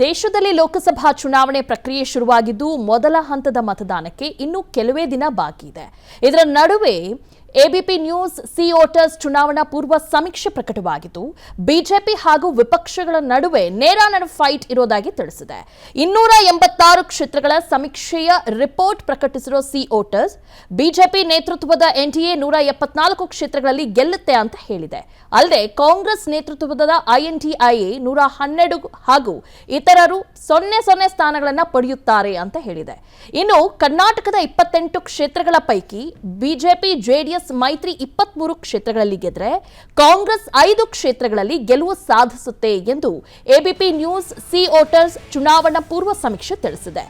ದೇಶದಲ್ಲಿ ಲೋಕಸಭಾ ಚುನಾವಣೆ ಪ್ರಕ್ರಿಯೆ ಶುರುವಾಗಿದ್ದು ಮೊದಲ ಹಂತದ ಮತದಾನಕ್ಕೆ ಇನ್ನು ಕೆಲವೇ ದಿನ ಬಾಕಿ ಇದೆ. ಇದರ ನಡುವೆ ಎಬಿಪಿ ನ್ಯೂಸ್ ಸಿ ವೋಟರ್ಸ್ ಚುನಾವಣಾ ಪೂರ್ವ ಸಮೀಕ್ಷೆ ಪ್ರಕಟವಾಗಿದ್ದು ಬಿಜೆಪಿ ಹಾಗೂ ವಿಪಕ್ಷಗಳ ನಡುವೆ ನೇರಾನೇರ ಫೈಟ್ ಇರೋದಾಗಿ ತಿಳಿಸಿದೆ. 286 ಕ್ಷೇತ್ರಗಳ ಸಮೀಕ್ಷೆಯ ರಿಪೋರ್ಟ್ ಪ್ರಕಟಿಸಿರೋ ಸಿ ವೋಟರ್ಸ್ ಬಿಜೆಪಿ ನೇತೃತ್ವದ ಎನ್ಡಿಎ 174 ಕ್ಷೇತ್ರಗಳಲ್ಲಿ ಗೆಲ್ಲುತ್ತೆ ಅಂತ ಹೇಳಿದೆ. ಅಲ್ಲದೆ ಕಾಂಗ್ರೆಸ್ ನೇತೃತ್ವದ ಐಎನ್ಡಿಐಎ 112 ಹಾಗೂ ಇತರರು 00 ಸ್ಥಾನಗಳನ್ನು ಪಡೆಯುತ್ತಾರೆ ಅಂತ ಹೇಳಿದೆ. ಇನ್ನು ಕರ್ನಾಟಕದ 28 ಕ್ಷೇತ್ರಗಳ ಪೈಕಿ ಬಿಜೆಪಿ ಜೆಡಿಎಸ್ ಮೈತ್ರಿ 23 ಕ್ಷೇತ್ರಗಳಲ್ಲಿ ಗೆದ್ರೆ ಕಾಂಗ್ರೆಸ್ 5 ಕ್ಷೇತ್ರಗಳಲ್ಲಿ ಗೆಲುವು ಸಾಧಿಸುತ್ತೆ ಎಂದು ಎಬಿಪಿ ನ್ಯೂಸ್ ಸಿ ವೋಟರ್ಸ್ ಚುನಾವಣಾ ಪೂರ್ವ ಸಮೀಕ್ಷೆ ತಿಳಿಸಿದೆ.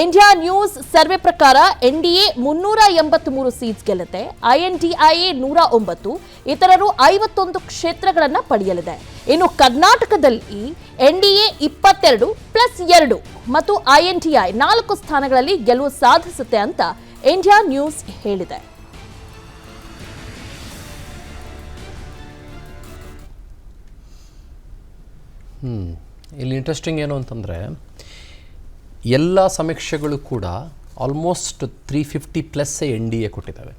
ಇಂಡಿಯಾ ನ್ಯೂಸ್ ಸರ್ವೆ ಪ್ರಕಾರ ಎನ್ಡಿಎ 383 ಸೀಟ್ಸ್ ಗೆಲ್ಲುತ್ತೆ, ಐಎನ್ಡಿಐಎ 109, ಇತರರು 51 ಕ್ಷೇತ್ರಗಳನ್ನು ಪಡೆಯಲಿದೆ. ಇನ್ನು ಕರ್ನಾಟಕದಲ್ಲಿ ಎನ್ಡಿಎ 22+2 ಮತ್ತು ಐಎನ್ಡಿಐ 4 ಸ್ಥಾನಗಳಲ್ಲಿ ಗೆಲುವು ಸಾಧಿಸುತ್ತೆ ಅಂತ ಇಂಡಿಯಾ ನ್ಯೂಸ್ ಹೇಳಿದೆ. ಇಲ್ಲಿ ಇಂಟ್ರೆಸ್ಟಿಂಗ್ ಏನು ಅಂತಂದರೆ ಎಲ್ಲ ಸಮೀಕ್ಷೆಗಳು ಕೂಡ ಆಲ್ಮೋಸ್ಟ್ 350+ ಎನ್ ಡಿ ಎ ಕೊಟ್ಟಿದ್ದಾವೆ.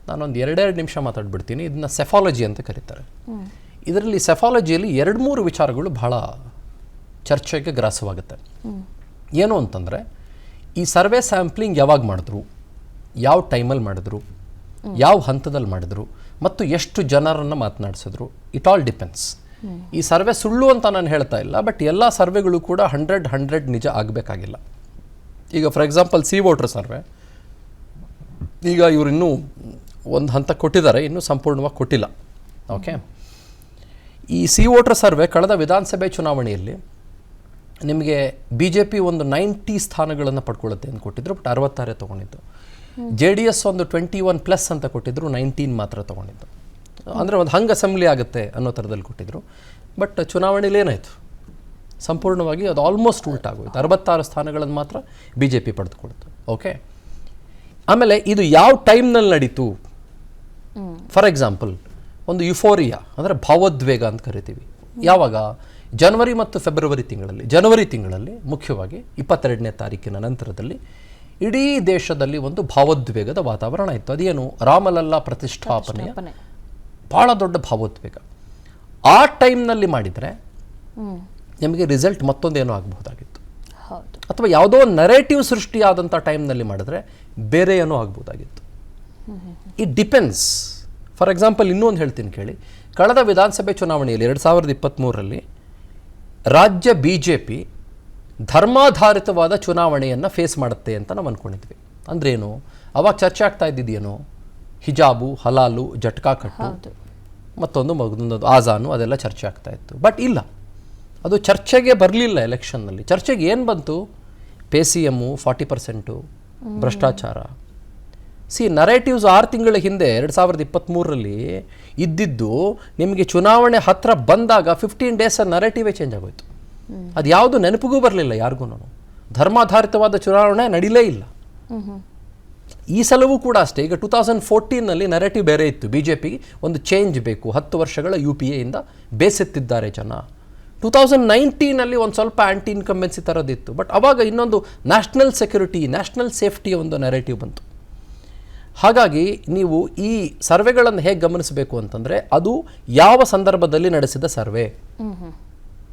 ನಾನೊಂದು 2 ನಿಮಿಷ ಮಾತಾಡ್ಬಿಡ್ತೀನಿ. ಇದನ್ನ ಸೆಫಾಲಜಿ ಅಂತ ಕರೀತಾರೆ. ಇದರಲ್ಲಿ ಸೆಫಾಲಜಿಯಲ್ಲಿ 2-3 ವಿಚಾರಗಳು ಬಹಳ ಚರ್ಚೆಗೆ ಗ್ರಾಸವಾಗುತ್ತೆ. ಏನು ಅಂತಂದರೆ ಈ ಸರ್ವೆ ಸ್ಯಾಂಪ್ಲಿಂಗ್ ಯಾವಾಗ ಮಾಡಿದ್ರು, ಯಾವ ಟೈಮಲ್ಲಿ ಮಾಡಿದ್ರು, ಯಾವ ಹಂತದಲ್ಲಿ ಮಾಡಿದ್ರು ಮತ್ತು ಎಷ್ಟು ಜನರನ್ನು ಮಾತನಾಡಿಸಿದ್ರು, ಇಟ್ ಆಲ್ ಡಿಪೆಂಡ್ಸ್. ಈ ಸರ್ವೆ ಸುಳ್ಳು ಅಂತ ನಾನು ಹೇಳ್ತಾ ಇಲ್ಲ, ಬಟ್ ಎಲ್ಲ ಸರ್ವೆಗಳು ಕೂಡ 100 ನಿಜ ಆಗಬೇಕಾಗಿಲ್ಲ. ಈಗ for example C voter survey, ಈಗ ಇವರು ಇನ್ನೂ ಒಂದು ಹಂತ ಕೊಟ್ಟಿದ್ದಾರೆ, ಇನ್ನೂ ಸಂಪೂರ್ಣವಾಗಿ ಕೊಟ್ಟಿಲ್ಲ. ಓಕೆ, ಈ ಸಿ ವೋಟರ್ ಸರ್ವೆ ಕಳೆದ ವಿಧಾನಸಭೆ ಚುನಾವಣೆಯಲ್ಲಿ ನಿಮಗೆ ಬಿ ಜೆ ಪಿ ಒಂದು 90 ಸ್ಥಾನಗಳನ್ನು ಪಡ್ಕೊಳ್ಳುತ್ತೆ ಅಂತ ಕೊಟ್ಟಿದ್ರು, ಬಟ್ 66 ತೊಗೊಂಡಿದ್ದು. JDS ಒಂದು 21+ ಅಂತ ಕೊಟ್ಟಿದ್ರು, 19 ಮಾತ್ರ ತೊಗೊಂಡಿದ್ದು. ಅಂದರೆ ಒಂದು ಹಂಗೆ ಅಸೆಂಬ್ಲಿ ಆಗುತ್ತೆ ಅನ್ನೋ ಥರದಲ್ಲಿ ಕೊಟ್ಟಿದ್ರು. ಬಟ್ ಚುನಾವಣೆಯಲ್ಲಿ ಏನಾಯಿತು, ಸಂಪೂರ್ಣವಾಗಿ ಅದು ಆಲ್ಮೋಸ್ಟ್ ಉಲ್ಟಾಗೋಯ್ತು. 66 ಸ್ಥಾನಗಳನ್ನು ಮಾತ್ರ ಬಿ ಜೆ ಪಿ ಪಡೆದುಕೊಳ್ತು. ಓಕೆ, ಆಮೇಲೆ ಇದು ಯಾವ ಟೈಮ್ನಲ್ಲಿ ನಡೀತು, ಫಾರ್ ಎಕ್ಸಾಂಪಲ್ ಒಂದು ಯುಫೋರಿಯಾ ಅಂದರೆ ಭಾವೋದ್ವೇಗ ಅಂತ ಕರಿತೀವಿ. ಯಾವಾಗ? ಜನವರಿ ಮತ್ತು ಫೆಬ್ರವರಿ ತಿಂಗಳಲ್ಲಿ. ಜನವರಿ ತಿಂಗಳಲ್ಲಿ ಮುಖ್ಯವಾಗಿ 22ನೇ ತಾರೀಕಿನ ನಂತರದಲ್ಲಿ ಇಡೀ ದೇಶದಲ್ಲಿ ಒಂದು ಭಾವೋದ್ವೇಗದ ವಾತಾವರಣ ಇತ್ತು. ಅದೇನು? ರಾಮಲಲ್ಲಾ ಪ್ರತಿಷ್ಠಾಪನೆಯ ಭಾಳ ದೊಡ್ಡ ಭಾವೋದ್ವೇಗ. ಆ ಟೈಮ್ನಲ್ಲಿ ಮಾಡಿದರೆ ನಿಮಗೆ ರಿಸಲ್ಟ್ ಮತ್ತೊಂದೇನೋ ಆಗಬಹುದಾಗಿತ್ತು, ಅಥವಾ ಯಾವುದೋ ನರೇಟಿವ್ ಸೃಷ್ಟಿಯಾದಂಥ ಟೈಮ್ನಲ್ಲಿ ಮಾಡಿದ್ರೆ ಬೇರೆ ಏನೋ ಆಗ್ಬೋದಾಗಿತ್ತು. It depends. ಫಾರ್ ಎಕ್ಸಾಂಪಲ್ ಇನ್ನೊಂದು ಹೇಳ್ತೀನಿ ಕೇಳಿ. ಕಳೆದ ವಿಧಾನಸಭೆ ಚುನಾವಣೆಯಲ್ಲಿ 2023ರಲ್ಲಿ ರಾಜ್ಯ ಬಿ ಜೆ ಪಿ ಧರ್ಮಾಧಾರಿತವಾದ ಚುನಾವಣೆಯನ್ನು ಫೇಸ್ ಮಾಡುತ್ತೆ ಅಂತ ನಾವು ಅಂದ್ಕೊಂಡಿದ್ವಿ. ಅಂದ್ರೇನು? ಅವಾಗ ಚರ್ಚೆ ಆಗ್ತಾ ಇದ್ದಿದ್ದೇನು? ಹಿಜಾಬು, ಹಲಾಲು, ಜಟ್ಕಾ ಕಟ್ಟು, ಮತ್ತೊಂದು ಆಜಾನು, ಅದೆಲ್ಲ ಚರ್ಚೆ ಆಗ್ತಾ ಇತ್ತು. ಬಟ್ ಇಲ್ಲ, ಅದು ಚರ್ಚೆಗೆ ಬರಲಿಲ್ಲ. ಎಲೆಕ್ಷನ್ನಲ್ಲಿ ಚರ್ಚೆಗೆ ಏನು ಬಂತು? PCM 40%, ಭ್ರಷ್ಟಾಚಾರ. ನರೇಟಿವ್ಸ್ 6 ತಿಂಗಳ ಹಿಂದೆ 2023ರಲ್ಲಿ ಇದ್ದಿದ್ದು ನಿಮಗೆ ಚುನಾವಣೆ ಹತ್ರ ಬಂದಾಗ 15 ಡೇಸ್ ನರೇಟಿವೇ ಚೇಂಜ್ ಆಗೋಯ್ತು. ಅದು ಯಾವುದು ನೆನಪಿಗೂ ಬರಲಿಲ್ಲ ಯಾರಿಗೂ. ಧರ್ಮಾಧಾರಿತವಾದ ಚುನಾವಣೆ ನಡೀಲೇ ಇಲ್ಲ. ಈ ಸಲವೂ ಕೂಡ ಅಷ್ಟೇ. ಈಗ 2014ನಲ್ಲಿ ನರೇಟಿವ್ ಬೇರೆ ಇತ್ತು. ಬಿ ಜೆ ಪಿಗೆ ಒಂದು ಚೇಂಜ್ ಬೇಕು, 10 ವರ್ಷಗಳ UPA ಇಂದ ಬೇಸೆತ್ತಿದ್ದಾರೆ ಜನ. 2019ನಲ್ಲಿ ಒಂದು ಸ್ವಲ್ಪ ಆ್ಯಂಟಿ ಇನ್ಕಂಬೆನ್ಸಿ ಥರದಿತ್ತು. ಬಟ್ ಅವಾಗ ಇನ್ನೊಂದು ನ್ಯಾಷನಲ್ ಸೆಕ್ಯೂರಿಟಿ, ನ್ಯಾಷನಲ್ ಸೇಫ್ಟಿಯ ಒಂದು ನರೇಟಿವ್ ಬಂತು. ಹಾಗಾಗಿ ನೀವು ಈ ಸರ್ವೆಗಳನ್ನು ಹೇಗೆ ಗಮನಿಸಬೇಕು ಅಂತಂದರೆ ಅದು ಯಾವ ಸಂದರ್ಭದಲ್ಲಿ ನಡೆಸಿದ ಸರ್ವೆ.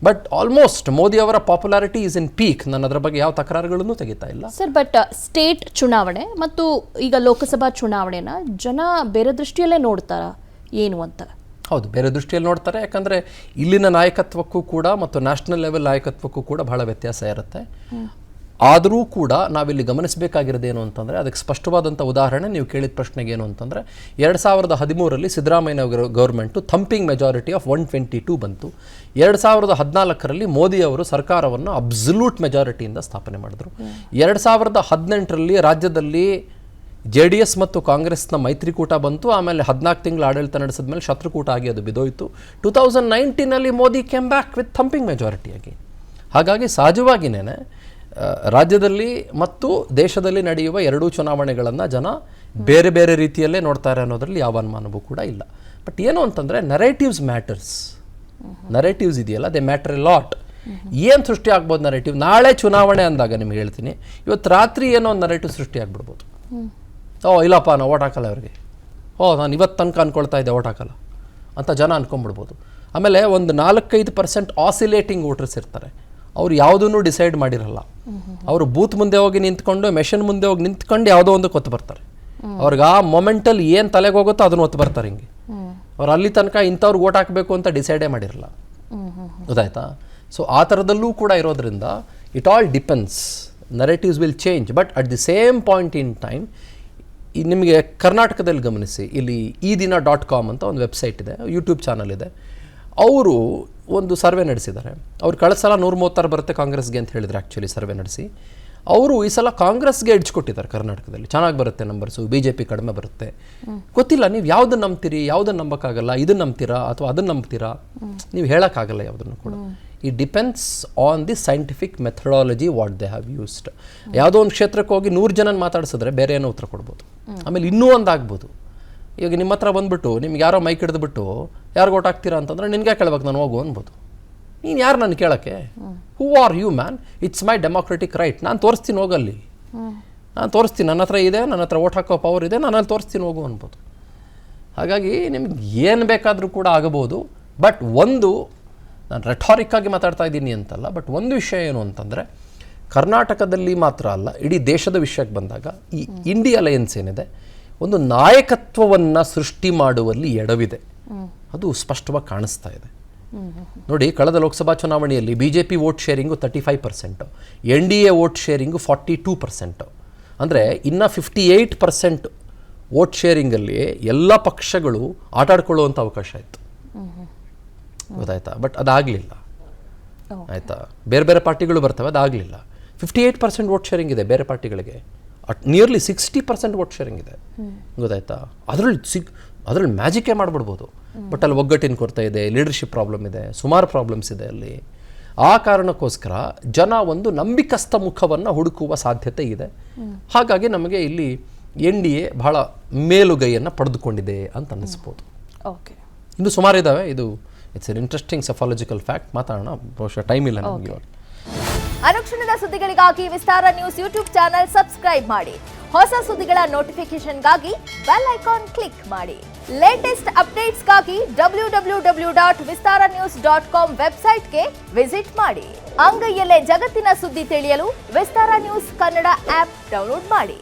ಬಟ್ ಆಲ್ಮೋಸ್ಟ್ ಮೋದಿ ಅವರ ಪಾಪ್ಯುಲಾರಿಟಿ ಇಸ್ ಇನ್ ಪೀಕ್. ನಾನು ಅದರ ಬಗ್ಗೆ ಯಾವ ತಕರಾರುಗಳನ್ನು ತೆಗಿತಾ ಇಲ್ಲ ಸರ್. ಬಟ್ ಸ್ಟೇಟ್ ಚುನಾವಣೆ ಮತ್ತು ಈಗ ಲೋಕಸಭಾ ಚುನಾವಣೆನ ಜನ ಬೇರೆ ದೃಷ್ಟಿಯಲ್ಲೇ ನೋಡ್ತಾರ ಏನು ಅಂತ? ಹೌದು, ಬೇರೆ ದೃಷ್ಟಿಯಲ್ಲಿ ನೋಡ್ತಾರೆ. ಯಾಕಂದರೆ ಇಲ್ಲಿನ ನಾಯಕತ್ವಕ್ಕೂ ಕೂಡ ಮತ್ತು ನ್ಯಾಷನಲ್ ಲೆವೆಲ್ ನಾಯಕತ್ವಕ್ಕೂ ಕೂಡ ಬಹಳ ವ್ಯತ್ಯಾಸ ಇರುತ್ತೆ. ಆದರೂ ಕೂಡ ನಾವಿಲ್ಲಿ ಗಮನಿಸಬೇಕಾಗಿರೋದೇನು ಅಂತಂದರೆ, ಅದಕ್ಕೆ ಸ್ಪಷ್ಟವಾದಂಥ ಉದಾಹರಣೆ ನೀವು ಕೇಳಿದ ಪ್ರಶ್ನೆಗೆ ಏನು ಅಂತಂದರೆ, 2013ರಲ್ಲಿ Siddaramaiah government thumping majority of 122 ಬಂತು. 2014ರಲ್ಲಿ ಮೋದಿ ಅವರು ಸರ್ಕಾರವನ್ನು ಅಬ್ಸಲ್ಯೂಟ್ ಮೆಜಾರಿಟಿಯಿಂದ ಸ್ಥಾಪನೆ ಮಾಡಿದ್ರು. 2018ರಲ್ಲಿ ರಾಜ್ಯದಲ್ಲಿ JDS ಮತ್ತು ಕಾಂಗ್ರೆಸ್ನ ಮೈತ್ರಿಕೂಟ ಬಂತು. ಆಮೇಲೆ 14 ತಿಂಗಳು ಆಡಳಿತ ನಡೆಸಿದ ಮೇಲೆ ಶತ್ರುಕೂಟ ಆಗಿ ಅದು ಬಿದೋಯಿತು. 2019ನಲ್ಲಿ Modi came back with thumping majority ಆಗಿ. ಹಾಗಾಗಿ ಸಹಜವಾಗಿಯೇ ರಾಜ್ಯದಲ್ಲಿ ಮತ್ತು ದೇಶದಲ್ಲಿ ನಡೆಯುವ 2 ಚುನಾವಣೆಗಳನ್ನು ಜನ ಬೇರೆ ಬೇರೆ ರೀತಿಯಲ್ಲೇ ನೋಡ್ತಾರೆ ಅನ್ನೋದ್ರಲ್ಲಿ ಯಾವ ಅನುಮಾನವೂ ಕೂಡ ಇಲ್ಲ. ಬಟ್ ಏನು ಅಂತಂದರೆ ನರೇಟಿವ್ಸ್ ಮ್ಯಾಟರ್ಸ್. ನರೇಟಿವ್ಸ್ ಇದೆಯಲ್ಲ, ದೇ ಮ್ಯಾಟರ್ ಎ ಲಾಟ್. ಏನು ಸೃಷ್ಟಿ ಆಗ್ಬೋದು ನರೇಟಿವ್? ನಾಳೆ ಚುನಾವಣೆ ಅಂದಾಗ ನಿಮ್ಗೆ ಹೇಳ್ತೀನಿ, ಇವತ್ತು ರಾತ್ರಿ ಏನೋ ಒಂದು ನರೇಟಿವ್ ಸೃಷ್ಟಿ ಆಗ್ಬಿಡ್ಬೋದು. ಇಲ್ಲಪ್ಪ ನಾವು ಓಟ್ ಹಾಕಲ್ಲ ಅವ್ರಿಗೆ, ನಾನು ಇವತ್ತು ತನಕ ಅನ್ಕೊಳ್ತಾ ಇದ್ದೆ ಓಟ್ ಹಾಕಲ್ಲ ಅಂತ ಜನ ಅನ್ಕೊಂಡ್ಬಿಡ್ಬೋದು. ಆಮೇಲೆ ಒಂದು 4-5% ಆಸಿಲೇಟಿಂಗ್ ವೋಟರ್ಸ್ ಇರ್ತಾರೆ, ಅವ್ರು ಯಾವುದನ್ನು ಡಿಸೈಡ್ ಮಾಡಿರಲ್ಲ. ಅವರು ಬೂತ್ ಮುಂದೆ ಹೋಗಿ ನಿಂತ್ಕೊಂಡು, ಮೆಷಿನ್ ಮುಂದೆ ಹೋಗಿ ನಿಂತ್ಕೊಂಡು ಯಾವುದೋ ಒಂದು ಒತ್ತು ಬರ್ತಾರೆ. ಅವ್ರಿಗೆ ಆ ಮೊಮೆಂಟಲ್ಲಿ ಏನು ತಲೆಗೆ ಹೋಗುತ್ತೋ ಅದನ್ನು ಒತ್ತು ಬರ್ತಾರೆ. ಹಿಂಗೆ ಅವ್ರು ಅಲ್ಲಿ ತನಕ ಇಂಥವ್ರಿಗೆ ಓಟ್ ಹಾಕಬೇಕು ಅಂತ ಡಿಸೈಡೇ ಮಾಡಿರಲ್ಲ. ಗೊತ್ತಾಯ್ತಾ? ಸೊ ಆ ಥರದಲ್ಲೂ ಕೂಡ ಇರೋದ್ರಿಂದ it all depends. Narratives will change, but at the same point in time ನಿಮಗೆ ಕರ್ನಾಟಕದಲ್ಲಿ ಗಮನಿಸಿ, ಇಲ್ಲಿ eDina.com ಅಂತ ಒಂದು ವೆಬ್ಸೈಟ್ ಇದೆ, ಯೂಟ್ಯೂಬ್ ಚಾನಲ್ ಇದೆ. ಅವರು ಒಂದು ಸರ್ವೆ ನಡೆಸಿದ್ದಾರೆ. ಅವ್ರು ಕಳೆದ ಸಲ 136 ಬರುತ್ತೆ ಕಾಂಗ್ರೆಸ್ಗೆ ಅಂತ ಹೇಳಿದ್ರು. ಆ್ಯಕ್ಚುಲಿ ಸರ್ವೆ ನಡೆಸಿ ಅವರು ಈ ಸಲ ಕಾಂಗ್ರೆಸ್ಗೆ ಎಡ್ಜ್ ಕೊಟ್ಟಿದ್ದಾರೆ. ಕರ್ನಾಟಕದಲ್ಲಿ ಚೆನ್ನಾಗಿ ಬರುತ್ತೆ ನಂಬರ್ಸು, BJP ಕಡಿಮೆ ಬರುತ್ತೆ. ಗೊತ್ತಿಲ್ಲ ನೀವು ಯಾವುದನ್ನು ನಂಬ್ತೀರಿ, ಯಾವುದನ್ನು ನಂಬೋಕ್ಕಾಗಲ್ಲ. ಇದನ್ನು ನಂಬ್ತೀರಾ ಅಥವಾ ಅದನ್ನು ನಂಬ್ತೀರಾ? ನೀವು ಹೇಳೋಕ್ಕಾಗಲ್ಲ ಯಾವುದನ್ನು ಕೂಡ. It depends on the scientific methodology what they have used. ಯಾವುದೋ ಒಂದು ಕ್ಷೇತ್ರಕ್ಕೆ ಹೋಗಿ 100 ಜನ ಮಾತಾಡಿಸಿದ್ರೆ ಬೇರೆ ಏನೋ ಉತ್ತರ ಕೊಡ್ಬೋದು. ಆಮೇಲೆ ಇನ್ನೂ ಒಂದು ಆಗ್ಬೋದು, ಈಗ ನಿಮ್ಮ ಹತ್ರ ಬಂದುಬಿಟ್ಟು ನಿಮ್ಗೆ ಯಾರೋ ಮೈಕ್ ಹಿಡಿದ್ಬಿಟ್ಟು ಯಾರು ಓಟ್ ಹಾಕ್ತೀರಾ ಅಂತಂದರೆ ನಿನಗೆ ಕೇಳ್ಬೇಕು, ನಾನು ಹೋಗು ಅನ್ಬೋದು. ನೀನು ಯಾರು ನಾನು ಕೇಳೋಕ್ಕೆ? Who are you man? It's my democratic right. ನಾನು ತೋರಿಸ್ತೀನಿ ಹೋಗಲ್ಲಿ, ನಾನು ತೋರಿಸ್ತೀನಿ, ನನ್ನ ಹತ್ರ ಇದೆ, ನನ್ನ ಹತ್ರ ಓಟ್ ಹಾಕೋ ಪವರ್ ಇದೆ, ನಾನು ಅಲ್ಲಿ ತೋರಿಸ್ತೀನಿ ಹೋಗು ಅನ್ಬೋದು. ಹಾಗಾಗಿ ನಿಮ್ಗೆ ಏನು ಬೇಕಾದರೂ ಕೂಡ ಆಗಬಹುದು. ಬಟ್ ಒಂದು, ನಾನು ರೆಟಾರಿಕ್ಕಾಗಿ ಮಾತಾಡ್ತಾ ಇದ್ದೀನಿ ಅಂತಲ್ಲ, ಬಟ್ ಒಂದು ವಿಷಯ ಏನು ಅಂತಂದರೆ, ಕರ್ನಾಟಕದಲ್ಲಿ ಮಾತ್ರ ಅಲ್ಲ, ಇಡೀ ದೇಶದ ವಿಷಯಕ್ಕೆ ಬಂದಾಗ ಈ ಇಂಡಿ ಅಲಯನ್ಸ್ ಏನಿದೆ, ಒಂದು ನಾಯಕತ್ವವನ್ನು ಸೃಷ್ಟಿ ಮಾಡುವಲ್ಲಿ ಎಡವಿದೆ. ಅದು ಸ್ಪಷ್ಟವಾಗಿ ಕಾಣಿಸ್ತಾ ಇದೆ. ನೋಡಿ, ಕಳೆದ ಲೋಕಸಭಾ ಚುನಾವಣೆಯಲ್ಲಿ BJP vote sharing 35%, NDA vote sharing 42%. ಅಂದರೆ ಇನ್ನು 58% ವೋಟ್ ಶೇರಿಂಗಲ್ಲಿ ಎಲ್ಲ ಪಕ್ಷಗಳು ಆಟಾಡ್ಕೊಳ್ಳುವಂಥ ಅವಕಾಶ ಇತ್ತು. ಗೊತ್ತಾಯ್ತಾ? ಬಟ್ ಅದಾಗಲಿಲ್ಲ. ಆಯಿತಾ? ಬೇರೆ ಬೇರೆ ಪಾರ್ಟಿಗಳು ಬರ್ತವೆ, ಅದಾಗಲಿಲ್ಲ. 58% ವೋಟ್ ಶೇರಿಂಗ್ ಇದೆ ಬೇರೆ ಪಾರ್ಟಿಗಳಿಗೆ, ನಿಯರ್ಲಿ 60% ವೋಟ್ ಶೇರಿಂಗ್ ಇದೆ. ಗೊತ್ತಾಯ್ತಾ? ಅದರಲ್ಲಿ ಮ್ಯಾಜಿಕೇ ಮಾಡಿಬಿಡ್ಬೋದು. ಬಟ್ ಅಲ್ಲಿ ಒಗ್ಗಟ್ಟಿನ ಕೊರತೆ ಇದೆ, ಲೀಡರ್ಶಿಪ್ ಪ್ರಾಬ್ಲಮ್ ಇದೆ, ಸುಮಾರು ಪ್ರಾಬ್ಲಮ್ಸ್ ಇದೆ ಅಲ್ಲಿ. ಆ ಕಾರಣಕ್ಕೋಸ್ಕರ ಜನ ಒಂದು ನಂಬಿಕಸ್ಥ ಮುಖವನ್ನು ಹುಡುಕುವ ಸಾಧ್ಯತೆ ಇದೆ. ಹಾಗಾಗಿ ನಮಗೆ ಇಲ್ಲಿ NDA ಬಹಳ ಮೇಲುಗೈಯನ್ನು ಪಡೆದುಕೊಂಡಿದೆ ಅಂತ ಅನ್ನಿಸ್ಬೋದು. ಓಕೆ, ಇನ್ನು ಸುಮಾರು ಇದ್ದಾವೆ. ಇದು ಇಟ್ಸ್ ಎನ್ ಇಂಟ್ರೆಸ್ಟಿಂಗ್ ಸಫಾಲಜಿಕಲ್ ಫ್ಯಾಕ್ಟ್. ಮಾತಾಡೋಣ, ಬಹುಶಃ ಟೈಮ್ ಇಲ್ಲ ನಮಗೆ. ಅನುಕ್ಷಣದ ಸುದ್ದಿಗಳಿಗಾಗಿ ವಿಸ್ತಾರ ನ್ಯೂಸ್ ಯೂಟ್ಯೂಬ್ ಚಾನೆಲ್ ಸಬ್ಸ್ಕ್ರೈಬ್ ಮಾಡಿ. ಹೊಸ ಸುದ್ದಿಗಳ ನೋಟಿಫಿಕೇಶನ್ಗಾಗಿ ಬೆಲ್ ಐಕಾನ್ ಕ್ಲಿಕ್ ಮಾಡಿ. ಲೇಟೆಸ್ಟ್ ಅಪ್ಡೇಟ್ಸ್ಗಾಗಿ www.vistaranews.com ವೆಬ್ಸೈಟ್ಗೆ ವಿಸಿಟ್ ಮಾಡಿ. ಅಂಗೈಯಲ್ಲೇ ಜಗತ್ತಿನ ಸುದ್ದಿ ತಿಳಿಯಲು ವಿಸ್ತಾರ ನ್ಯೂಸ್ ಕನ್ನಡ ಆಪ್ ಡೌನ್ಲೋಡ್ ಮಾಡಿ.